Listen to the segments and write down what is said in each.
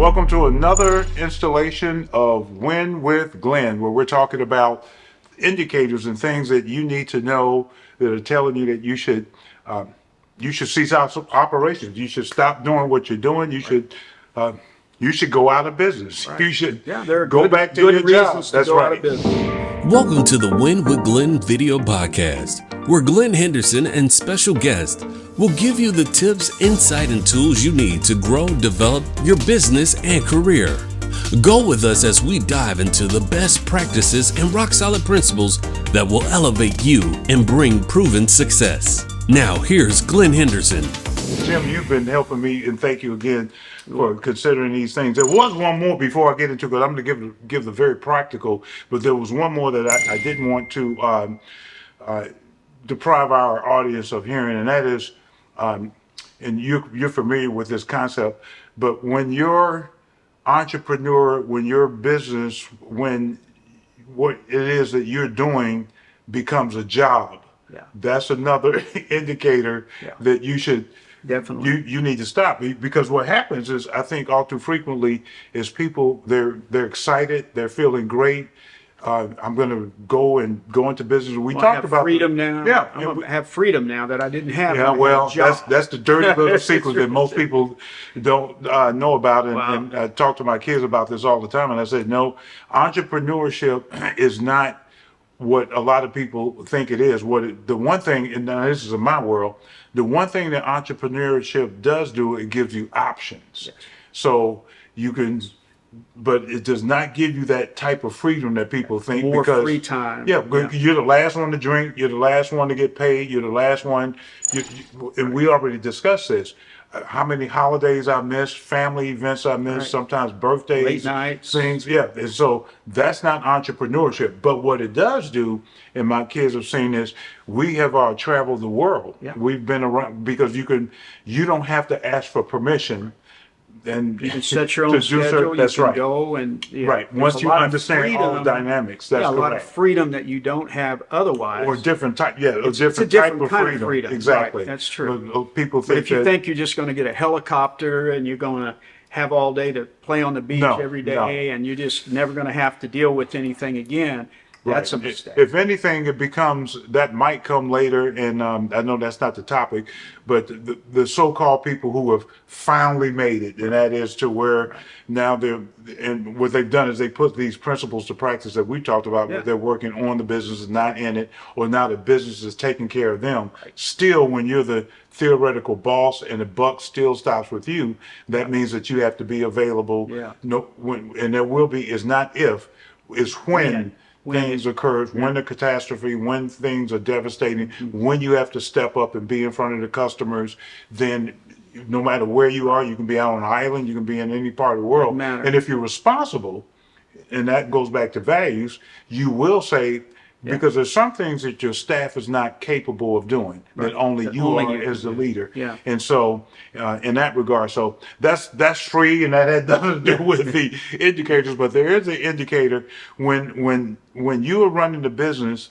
Welcome to another installation of Win with Glenn, where we're talking about indicators and things that you need to know that are telling you that you should cease operations. You should stop doing what you're doing. You should go out of business. Right. You should there are go back to your job. That's right. Welcome to the Win with Glenn video podcast, where Glenn Henderson and special guests will give you the tips, insight, and tools you need to grow, develop your business and career. Go with us as we dive into the best practices and rock-solid principles that will elevate you and bring proven success. Now, here's Glenn Henderson. Jim, you've been helping me, and thank you again for considering these things. There was one more before I get into it, because I'm going to give the very practical, but there was one more that I didn't want to deprive our audience of hearing, and that is, and you're familiar with this concept, but when your entrepreneur, when your business, when what it is that you're doing becomes a job, that's another indicator that you should Definitely. you need to stop, because what happens is, I think all too frequently, is people, they're excited, they're feeling great. I'm going to go into business. We talked about freedom now. Yeah, I'm going to have freedom now that I didn't have. Yeah, well, that's the dirty little secret that most people don't know about. And I talk to my kids about this all the time. And I said, no, entrepreneurship is not what a lot of people think it is. The one thing, and now this is in my world, the one thing that entrepreneurship does do, it gives you options. Yes. So you can, but it does not give you that type of freedom that people think. More because free time. Yeah, you're the last one to drink. You're the last one to get paid. You're the last one. And we already discussed this. How many holidays I missed, family events I missed, sometimes birthdays, late nights, things. Yeah, and so that's not entrepreneurship. But what it does do, and my kids have seen this, we have traveled the world. Yeah. We've been around, because you don't have to ask for permission. And you can set your own schedule. That's you can right. Go and right. Once you understand all the dynamics, that's a correct. lot of freedom that you don't have otherwise. Or different type. Yeah, it's a different type of kind freedom. of freedom. Exactly. Right, that's true. People think but if you think you're just going to get a helicopter and you're going to have all day to play on the beach every day, and you're just never going to have to deal with anything again, that's a mistake. If anything, it becomes, that might come later, and I know that's not the topic, but the so-called people who have finally made it, and that is to where now and what they've done is they put these principles to practice that we talked about, where they're working on the business, not in it, or now the business is taking care of them. Still, when you're the theoretical boss and the buck still stops with you, that means that you have to be available. And there will be, is not if, is when things occur, when the catastrophe, when things are devastating, when you have to step up and be in front of the customers. Then no matter where you are, you can be out on an island, you can be in any part of the world. And if you're responsible, and that goes back to values, you will say, because there's some things that your staff is not capable of doing, that only you are as the leader. And so in that regard, so that's free, and that had nothing to do with the indicators, but there is an indicator when you are running the business,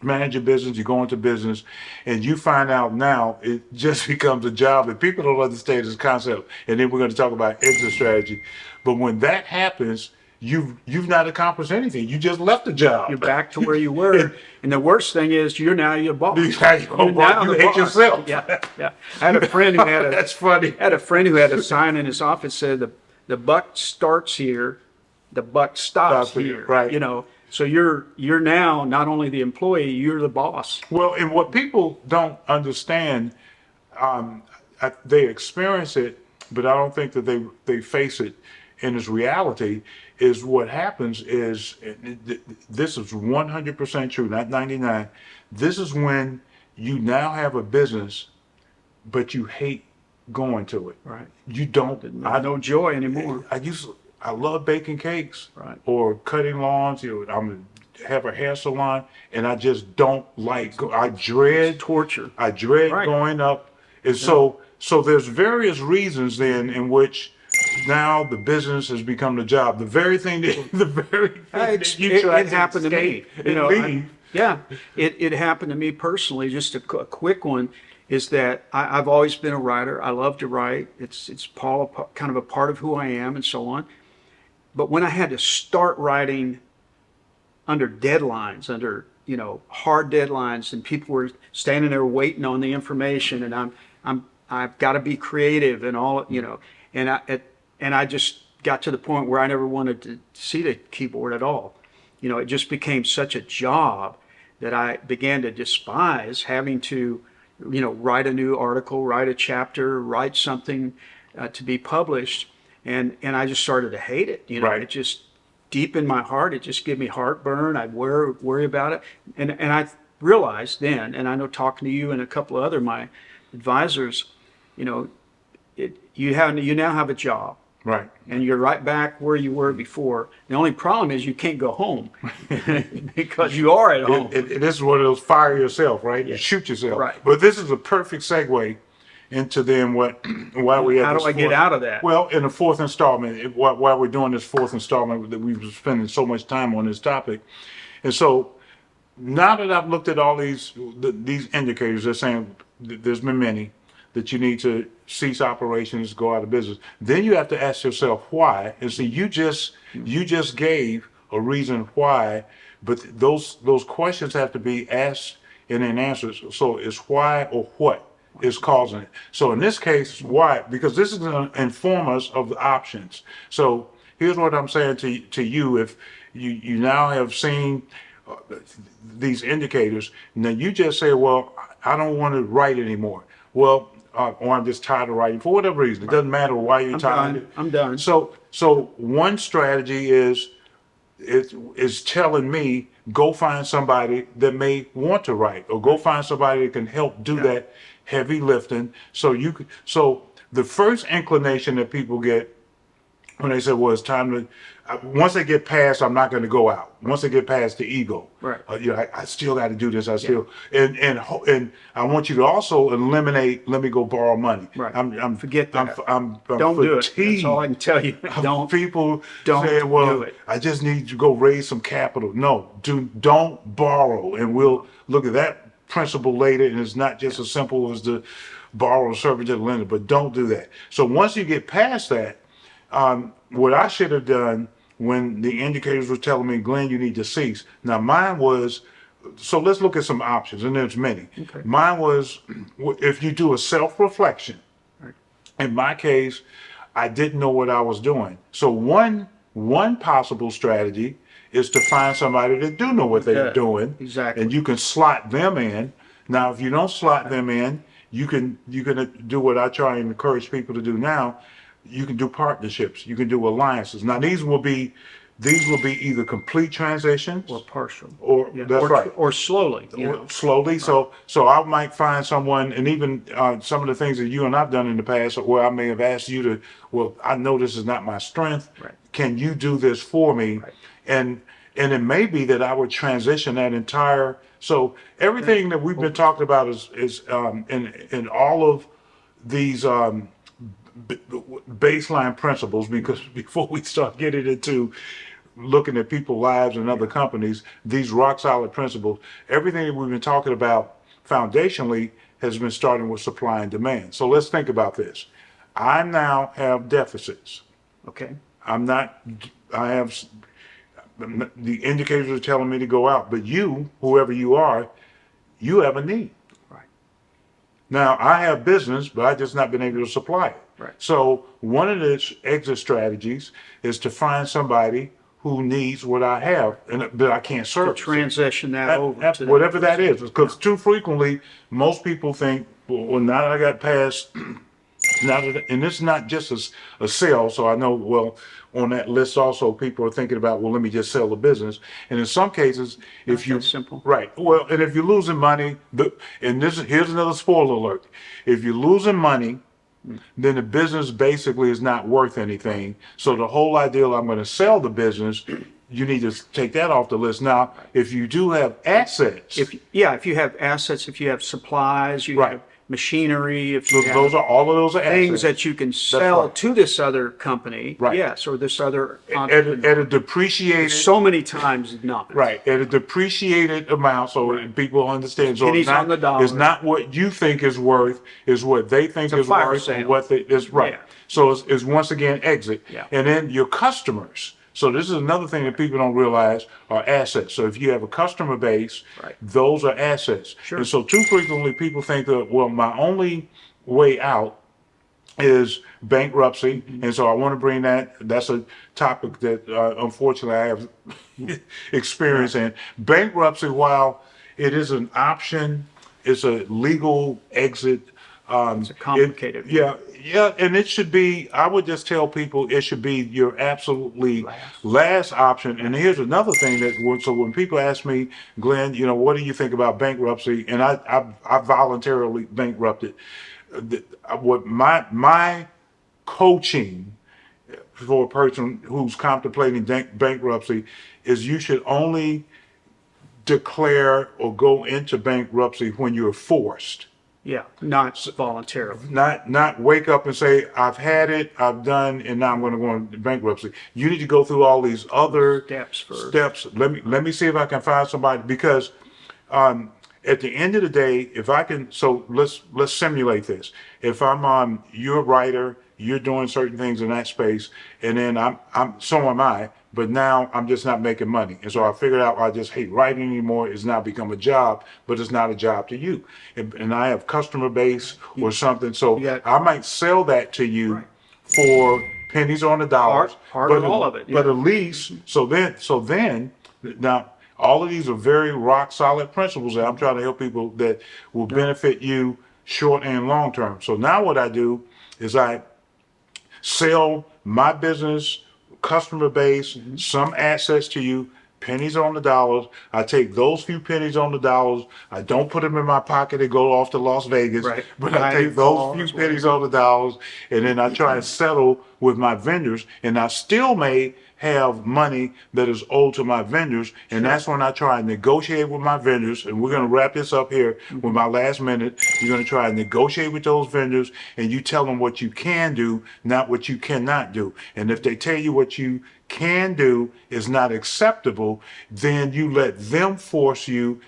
manage your business, you go into business, and you find out now it just becomes a job, and people don't understand this concept. And then we're going to talk about exit strategy. But when that happens, you've not accomplished anything. You just left the job. You're back to where you were. And the worst thing is, you're now your boss. You hate yourself. Yeah. I had a friend who had that's funny. I had a friend who had a sign in his office that said, the buck starts here, the buck stops here. Right. So you're now not only the employee, you're the boss. Well, and what people don't understand, they experience it, but I don't think that they face it in its reality. Is what happens is, this is 100% true, not 99. This is when you now have a business, but you hate going to it. Right. You don't. I no joy anymore. I love baking cakes. Right. Or cutting lawns. I'm have a hair salon, and I just don't like. I dread torture. I dread going up, and so there's various reasons then in which. Now the business has become the job. The very thing that it happened to me. It happened to me personally. Just a quick one is that I've always been a writer. I love to write. It's kind of a part of who I am and so on. But when I had to start writing under deadlines, under hard deadlines, and people were standing there waiting on the information, and I've got to be creative and all, and I just got to the point where I never wanted to see the keyboard at all. It just became such a job that I began to despise having to, write a new article, write a chapter, write something to be published, and I just started to hate it. Right. It just deep in my heart, it just gave me heartburn. I'd worry about it, and I realized then, and I know talking to you and a couple of other my advisors, you now have a job. Right. And you're right back where you were before. The only problem is you can't go home because you are at home. This is one of those fire yourself, right? You Yes. shoot yourself. Right. But this is a perfect segue into then why we have How this do I get out of that? Well, in the fourth installment, while we're doing this fourth installment, that we've been spending so much time on this topic. And so now that I've looked at all these indicators, they're saying there's been many, that you need to cease operations, go out of business. Then you have to ask yourself why. And see, you just gave a reason why, but those questions have to be asked and then answered. So it's why or what is causing it. So in this case, why? Because this is going to inform us of the options. So here's what I'm saying to you. If you now have seen these indicators, now you just say, well, I don't want to write anymore. Well, or I'm just tired of writing for whatever reason. It doesn't matter why you're tired. I'm done. So one strategy is telling me, go find somebody that may want to write, or go find somebody that can help do that heavy lifting. So the first inclination that people get when they say, well, it's time to, once they get past, I'm not going to go out. Once they get past the ego, Right. I still got to do this. And I want you to also eliminate, let me go borrow money. Right. I'm Forget that. I'm Don't do it. fatigued. That's all I can tell you. People don't say, well, do it. I just need to go raise some capital. No, don't borrow. And we'll look at that principle later. And it's not just as simple as the borrower serving to the lender, but don't do that. So once you get past that, what I should have done when the indicators were telling me, Glenn, you need to cease. Now mine was, so let's look at some options, and there's many. Okay. Mine was, if you do a self-reflection, Right. in my case, I didn't know what I was doing. So one possible strategy is to find somebody that do know what they're doing. Exactly. And you can slot them in. Now, if you don't slot them in, you can do what I try and encourage people to do now. You can do partnerships. You can do alliances. Now, these will be either complete transitions Or partial. or that's right. Or slowly. Slowly. So I might find someone, and even some of the things that you and I've done in the past, where I may have asked you to, well, I know this is not my strength. Right. Can you do this for me? Right. And it may be that I would transition that entire. So everything that we've been talking about is in all of these baseline principles, because before we start getting into looking at people's lives and other companies, these rock solid principles, everything that we've been talking about foundationally has been starting with supply and demand. So let's think about this. I now have deficits. Okay. I have, the indicators are telling me to go out, but you, whoever you are, you have a need. Right. Now, I have business, but I just not been able to supply it. Right. So one of the exit strategies is to find somebody who needs what I have and that I can't To service. transition that over to Whatever that is, because too frequently, most people think, well, now that I got past, and it's not just a sale, so I know, well, on that list also, people are thinking about, well, let me just sell the business. And in some cases, if you, that simple. right, well, and if you're losing money, here's another spoiler alert. If you're losing money, then the business basically is not worth anything. So the whole idea, I'm going to sell the business, you need to take that off the list. Now, if you do have assets. If you have assets, if you have supplies, you Right. have machinery, if you have Those are all of those are things assets. that you can sell right. to this other company, Right. yes, or this other at entrepreneur. a depreciated So many times not. right at a depreciated amount, so Right. people understand. So Pennies on the dollar. it's not what you think is worth, is what they think a is fire worth, sale. and what they is right. Yeah. So it's once again exit, Yeah. and then your customers. So this is another thing that people don't realize are assets. So if you have a customer base, Right. those are assets. Sure. And so too frequently people think that, well, my only way out is bankruptcy. And so I want to bring that's a topic that unfortunately I have experience in. Bankruptcy, while it is an option, it's a legal exit. It's a complicated one. Yeah, and it should be, I would just tell people it should be your absolutely last option. And here's another thing so when people ask me, Glenn, what do you think about bankruptcy? And I voluntarily bankrupted. What my coaching for a person who's contemplating bankruptcy is you should only declare or go into bankruptcy when you're forced. Yeah, not voluntarily. Not wake up and say, I've had it, I've done, and now I'm going to go into bankruptcy. You need to go through all these other Steps first. steps. Let me see if I can find somebody, because at the end of the day, if I can, so let's simulate this. If you're a writer, you're doing certain things in that space, and then so am I, but now I'm just not making money. And so I figured out I just hate writing anymore. It's now become a job, but it's not a job to you. And I have customer base or something. So I might sell that to you for pennies on the dollars. Part of all of it. But at least, so then, now, all of these are very rock solid principles that I'm trying to help people that will benefit you short and long term. So now what I do is I sell my business, customer base, some assets to you, pennies on the dollars. I take those few pennies on the dollars. I don't put them in my pocket and go off to Las Vegas, Right. but I take those few pennies on the dollars, and then I try and settle with my vendors, and I still may have money that is owed to my vendors, and that's when I try and negotiate with my vendors. And we're going to wrap this up here with my last minute. You're going to try and negotiate with those vendors, and you tell them what you can do, not what you cannot do. And if they tell you what you can do is not acceptable, then you let them force you.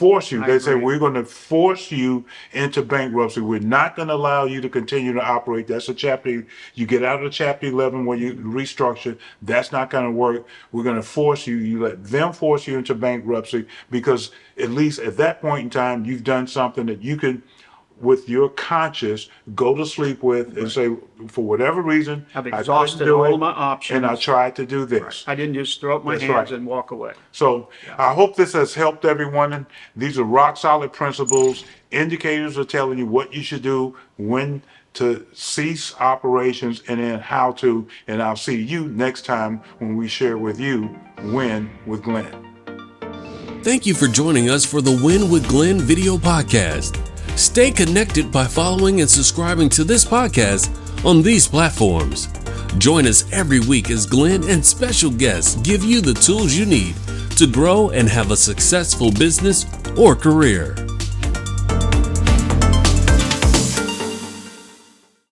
They say, we're going to force you into bankruptcy. We're not going to allow you to continue to operate. That's a chapter. You get out of chapter 11 where you restructure. That's not going to work. We're going to force you. You let them force you into bankruptcy, because at least at that point in time, you've done something that you can, with your conscience, go to sleep with and say, for whatever reason, I've I couldn't exhausted do all it, of my options. and I tried to do this. I didn't just throw up my That's hands right. and walk away. So I hope this has helped everyone. These are rock solid principles. Indicators are telling you what you should do, when to cease operations, and then how to. And I'll see you next time when we share with you Win with Glenn. Thank you for joining us for the Win with Glenn video podcast. Stay connected by following and subscribing to this podcast on these platforms. Join us every week as Glenn and special guests give you the tools you need to grow and have a successful business or career.